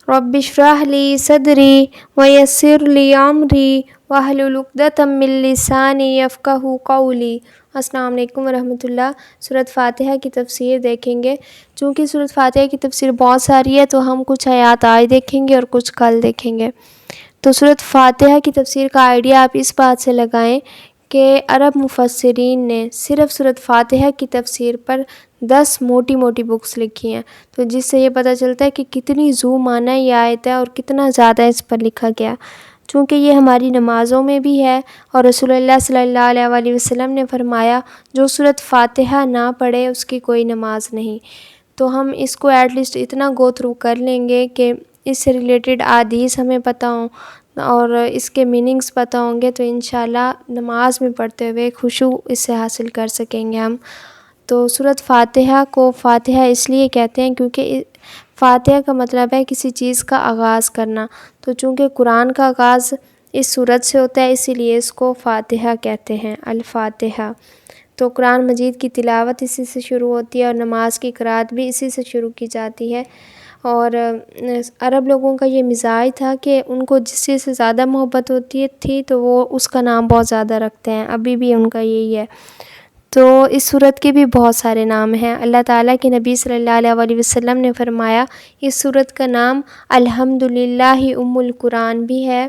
رب اشرح لی صدری ویسر لی امری واحلل عقدۃ من لسانی یفقہوا قولی۔ السلام علیکم ورحمۃ اللہ۔ سورۃ فاتحہ کی تفسیر دیکھیں گے۔ چونکہ سورۃ فاتحہ کی تفسیر بہت ساری ہے تو ہم کچھ آیات آج دیکھیں گے اور کچھ کل دیکھیں گے۔ تو سورۃ فاتحہ کی تفسیر کا آئیڈیا آپ اس بات سے لگائیں کہ عرب مفسرین نے صرف سورۃ فاتحہ کی تفسیر پر 10 موٹی موٹی بکس لکھی ہیں، تو جس سے یہ پتہ چلتا ہے کہ کتنی ذو معنی یہ آیت ہے اور کتنا زیادہ اس پر لکھا گیا۔ چونکہ یہ ہماری نمازوں میں بھی ہے اور رسول اللہ صلی اللہ علیہ وآلہ وسلم نے فرمایا جو سورۃ فاتحہ نہ پڑھے اس کی کوئی نماز نہیں۔ تو ہم اس کو ایٹ لیسٹ اتنا گو تھرو کر لیں گے کہ اس سے ریلیٹڈ احادیث ہمیں پتہ ہوں اور اس کے میننگز پتہ ہوں گے، تو انشاءاللہ نماز میں پڑھتے ہوئے خشوع اس سے حاصل کر سکیں گے ہم۔ تو سورۃ فاتحہ کو فاتحہ اس لیے کہتے ہیں کیونکہ فاتحہ کا مطلب ہے کسی چیز کا آغاز کرنا، تو چونکہ قرآن کا آغاز اس سورت سے ہوتا ہے اسی لیے اس کو فاتحہ کہتے ہیں، الفاتحہ۔ تو قرآن مجید کی تلاوت اسی سے شروع ہوتی ہے اور نماز کی قرأت بھی اسی سے شروع کی جاتی ہے۔ اور عرب لوگوں کا یہ مزاج تھا کہ ان کو جس چیز سے زیادہ محبت ہوتی تھی تو وہ اس کا نام بہت زیادہ رکھتے ہیں، ابھی بھی ان کا یہی ہے۔ تو اس سورت کے بھی بہت سارے نام ہیں۔ اللہ تعالیٰ کے نبی صلی اللہ علیہ وآلہ وسلم نے فرمایا اس سورت کا نام الحمدللہ ام القرآن بھی ہے،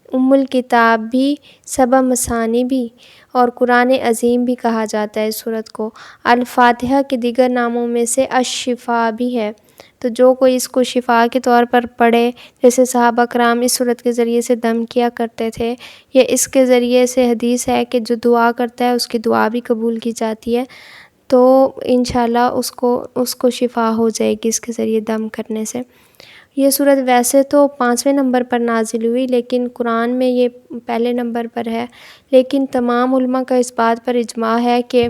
ام الکتاب بھی، سبع مثانی بھی، اور قرآن عظیم بھی کہا جاتا ہے اس سورت کو۔ الفاتحہ کے دیگر ناموں میں سے الشفاء بھی ہے، تو جو کوئی اس کو شفاء کے طور پر پڑھے، جیسے صحابہ کرام اس سورت کے ذریعے سے دم کیا کرتے تھے، یا اس کے ذریعے سے حدیث ہے کہ جو دعا کرتا ہے اس کی دعا بھی قبول کی جاتی ہے، تو انشاءاللہ اس کو شفا ہو جائے گی اس کے ذریعے دم کرنے سے۔ یہ سورت ویسے تو 5ویں نمبر پر نازل ہوئی لیکن قرآن میں یہ پہلے نمبر پر ہے، لیکن تمام علماء کا اس بات پر اجماع ہے کہ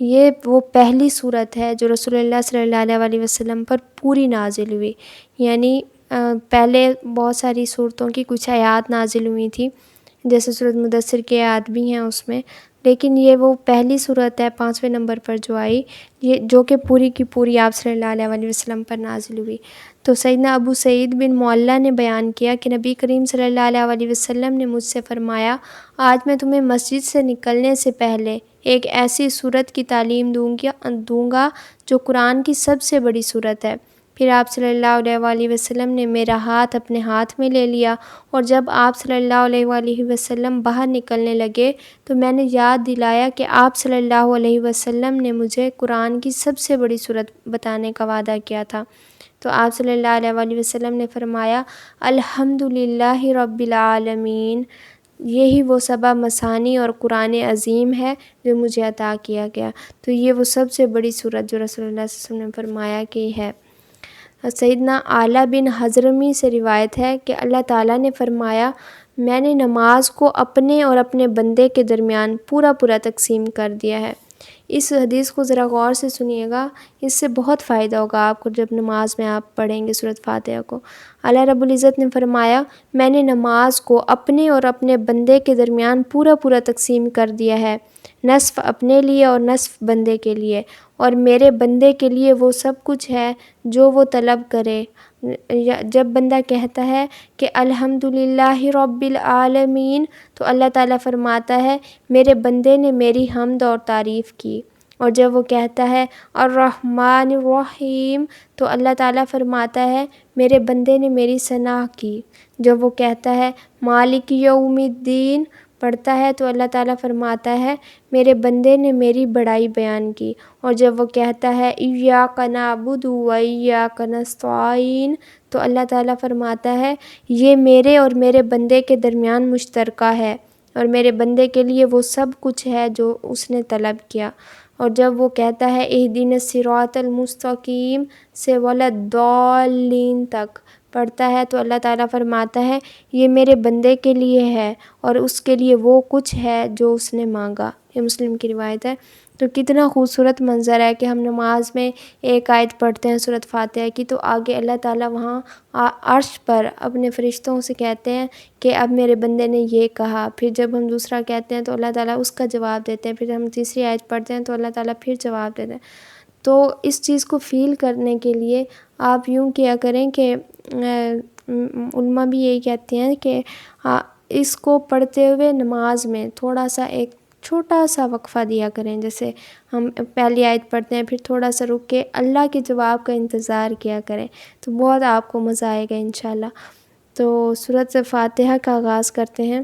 یہ وہ پہلی سورت ہے جو رسول اللہ صلی اللہ علیہ وآلہ وسلم پر پوری نازل ہوئی، یعنی پہلے بہت ساری سورتوں کی کچھ آیات نازل ہوئی تھی، جیسے سورۃ مدثر کی آیات بھی ہیں اس میں، لیکن یہ وہ پہلی سورت ہے 5ویں نمبر پر جو آئی، یہ جو کہ پوری کی پوری آپ صلی اللہ علیہ وآلہ وسلم پر نازل ہوئی۔ تو سیدنا ابو سعید بن معلیٰ نے بیان کیا کہ نبی کریم صلی اللہ علیہ وآلہ وسلم نے مجھ سے فرمایا آج میں تمہیں مسجد سے نکلنے سے پہلے ایک ایسی سورت کی تعلیم دوں گا جو قرآن کی سب سے بڑی سورت ہے۔ پھر آپ صلی اللہ علیہ وآلہ وسلم نے میرا ہاتھ اپنے ہاتھ میں لے لیا، اور جب آپ صلی اللہ علیہ وآلہ وسلم باہر نکلنے لگے تو میں نے یاد دلایا کہ آپ صلی اللہ علیہ وسلم نے مجھے قرآن کی سب سے بڑی سورت بتانے کا وعدہ کیا تھا۔ تو آپ صلی اللہ علیہ وآلہ وسلم نے فرمایا الحمدللہ رب العالمین، یہی وہ سبع مثانی اور قرآن عظیم ہے جو مجھے عطا کیا گیا۔ تو یہ وہ سب سے بڑی سورت جو رسول اللہ صلی اللہ علیہ وسلم نے فرمایا کہ ہے۔ سیدنا اعلیٰ بن حضرمی سے روایت ہے کہ اللہ تعالیٰ نے فرمایا میں نے نماز کو اپنے اور اپنے بندے کے درمیان پورا تقسیم کر دیا ہے۔ اس حدیث کو ذرا غور سے سنیے گا، اس سے بہت فائدہ ہوگا آپ کو جب نماز میں آپ پڑھیں گے سورۃ فاتحہ کو۔ اللہ رب العزت نے فرمایا میں نے نماز کو اپنے اور اپنے بندے کے درمیان پورا تقسیم کر دیا ہے، نصف اپنے لیے اور نصف بندے کے لیے، اور میرے بندے کے لیے وہ سب کچھ ہے جو وہ طلب کرے۔ جب بندہ کہتا ہے کہ الحمدللہ رب العالمین تو اللہ تعالیٰ فرماتا ہے میرے بندے نے میری حمد اور تعریف کی، اور جب وہ کہتا ہے الرحمن الرحیم تو اللہ تعالیٰ فرماتا ہے میرے بندے نے میری ثنا کی، جب وہ کہتا ہے مالک یوم الدین پڑھتا ہے تو اللہ تعالیٰ فرماتا ہے میرے بندے نے میری بڑائی بیان کی، اور جب وہ کہتا ہے ایاک نعبد و ایاک نستعین تو اللہ تعالیٰ فرماتا ہے یہ میرے اور میرے بندے کے درمیان مشترکہ ہے، اور میرے بندے کے لیے وہ سب کچھ ہے جو اس نے طلب کیا، اور جب وہ کہتا ہے اہدنا الصراط المستقیم سے ولا الضالین تک پڑھتا ہے تو اللہ تعالیٰ فرماتا ہے یہ میرے بندے کے لیے ہے اور اس کے لیے وہ کچھ ہے جو اس نے مانگا۔ یہ مسلم کی روایت ہے۔ تو کتنا خوبصورت منظر ہے کہ ہم نماز میں ایک آیت پڑھتے ہیں سورۃ فاتحہ کی تو آگے اللہ تعالیٰ وہاں عرش پر اپنے فرشتوں سے کہتے ہیں کہ اب میرے بندے نے یہ کہا، پھر جب ہم دوسرا کہتے ہیں تو اللہ تعالیٰ اس کا جواب دیتے ہیں، پھر ہم تیسری آیت پڑھتے ہیں تو اللہ تعالیٰ پھر جواب دیتے ہیں۔ تو اس چیز کو فیل کرنے کے لیے آپ یوں کیا کریں کہ علماء بھی یہی کہتے ہیں کہ اس کو پڑھتے ہوئے نماز میں تھوڑا سا ایک چھوٹا سا وقفہ دیا کریں، جیسے ہم پہلی آیت پڑھتے ہیں پھر تھوڑا سا رک کے اللہ کے جواب کا انتظار کیا کریں، تو بہت آپ کو مزہ آئے گا انشاءاللہ۔ تو سورۃ فاتحہ کا آغاز کرتے ہیں،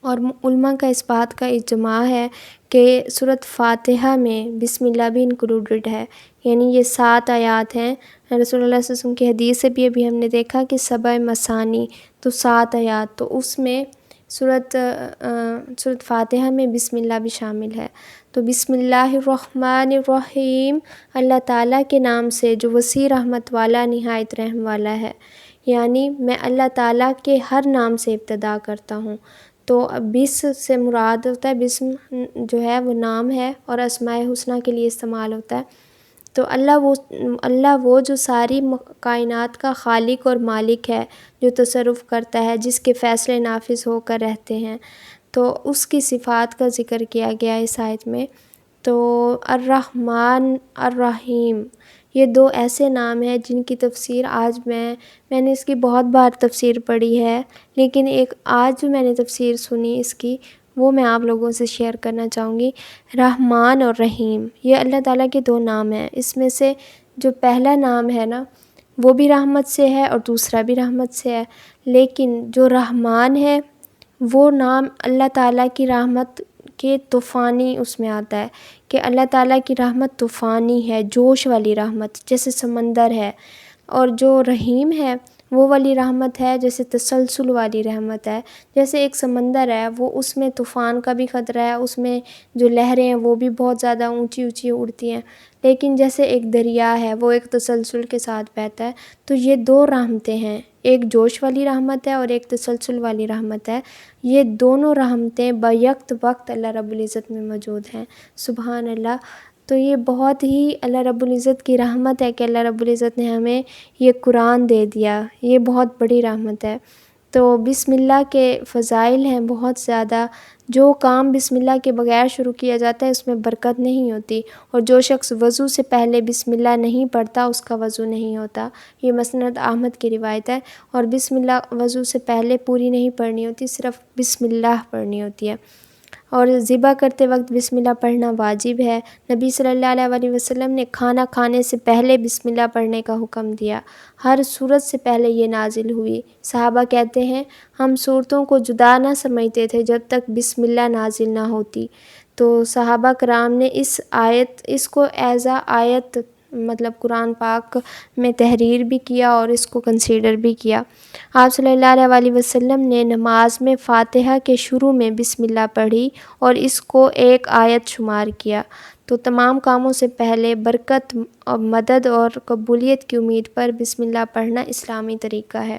اور علماء کا اس بات کا اجماع ہے کہ سورۃ فاتحہ میں بسم اللہ بھی انکلوڈڈ ہے، یعنی یہ 7 آیات ہیں۔ رسول اللہ صلی اللہ علیہ وسلم کی حدیث سے بھی ابھی ہم نے دیکھا کہ 7 مثانی، تو 7 آیات، تو اس میں سورۃ فاتحہ میں بسم اللہ بھی شامل ہے۔ تو بسم اللہ الرحمن الرحیم، اللہ تعالیٰ کے نام سے جو وسیع رحمت والا نہایت رحم والا ہے، یعنی میں اللہ تعالیٰ کے ہر نام سے ابتدا کرتا ہوں۔ تو بس سے مراد ہوتا ہے، بسم جو ہے وہ نام ہے اور اسماء حسنیٰ کے لیے استعمال ہوتا ہے۔ تو اللہ وہ جو ساری کائنات کا خالق اور مالک ہے، جو تصرف کرتا ہے، جس کے فیصلے نافذ ہو کر رہتے ہیں، تو اس کی صفات کا ذکر کیا گیا اس آیت میں۔ تو الرحمن الرحیم، یہ 2 ایسے نام ہیں جن کی تفسیر آج میں نے اس کی بہت بار تفسیر پڑھی ہے، لیکن ایک آج جو میں نے تفسیر سنی اس کی، وہ میں آپ لوگوں سے شیئر کرنا چاہوں گی۔ رحمان اور رحیم، یہ اللہ تعالیٰ کے 2 نام ہیں۔ اس میں سے جو پہلا نام ہے نا، وہ بھی رحمت سے ہے اور دوسرا بھی رحمت سے ہے، لیکن جو رحمان ہے وہ نام اللہ تعالیٰ کی رحمت کے طوفانی اس میں آتا ہے، کہ اللہ تعالیٰ کی رحمت طوفانی ہے، جوش والی رحمت جیسے سمندر ہے، اور جو رحیم ہے وہ والی رحمت ہے جیسے تسلسل والی رحمت ہے، جیسے ایک سمندر ہے، وہ اس میں طوفان کا بھی خطرہ ہے، اس میں جو لہریں ہیں وہ بھی بہت زیادہ اونچی اونچی اڑتی ہیں، لیکن جیسے ایک دریا ہے وہ ایک تسلسل کے ساتھ بہتا ہے۔ تو یہ 2 رحمتیں ہیں، ایک جوش والی رحمت ہے اور ایک تسلسل والی رحمت ہے۔ یہ دونوں رحمتیں بیک وقت اللہ رب العزت میں موجود ہیں، سبحان اللہ۔ تو یہ بہت ہی اللہ رب العزت کی رحمت ہے کہ اللہ رب العزت نے ہمیں یہ قرآن دے دیا، یہ بہت بڑی رحمت ہے۔ تو بسم اللہ کے فضائل ہیں بہت زیادہ، جو کام بسم اللہ کے بغیر شروع کیا جاتا ہے اس میں برکت نہیں ہوتی، اور جو شخص وضو سے پہلے بسم اللہ نہیں پڑھتا اس کا وضو نہیں ہوتا، یہ مسند احمد کی روایت ہے۔ اور بسم اللہ وضو سے پہلے پوری نہیں پڑھنی ہوتی، صرف بسم اللہ پڑھنی ہوتی ہے، اور ذبح کرتے وقت بسم اللہ پڑھنا واجب ہے۔ نبی صلی اللہ علیہ وسلم نے کھانا کھانے سے پہلے بسم اللہ پڑھنے کا حکم دیا، ہر سورت سے پہلے یہ نازل ہوئی۔ صحابہ کہتے ہیں ہم سورتوں کو جدا نہ سمجھتے تھے جب تک بسم اللہ نازل نہ ہوتی۔ تو صحابہ کرام نے اس کو ایز آیت مطلب قرآن پاک میں تحریر بھی کیا اور اس کو کنسیڈر بھی کیا۔ آپ صلی اللہ علیہ وسلم نے نماز میں فاتحہ کے شروع میں بسم اللہ پڑھی اور اس کو ایک آیت شمار کیا۔ تو تمام کاموں سے پہلے برکت اور مدد اور قبولیت کی امید پر بسم اللہ پڑھنا اسلامی طریقہ ہے۔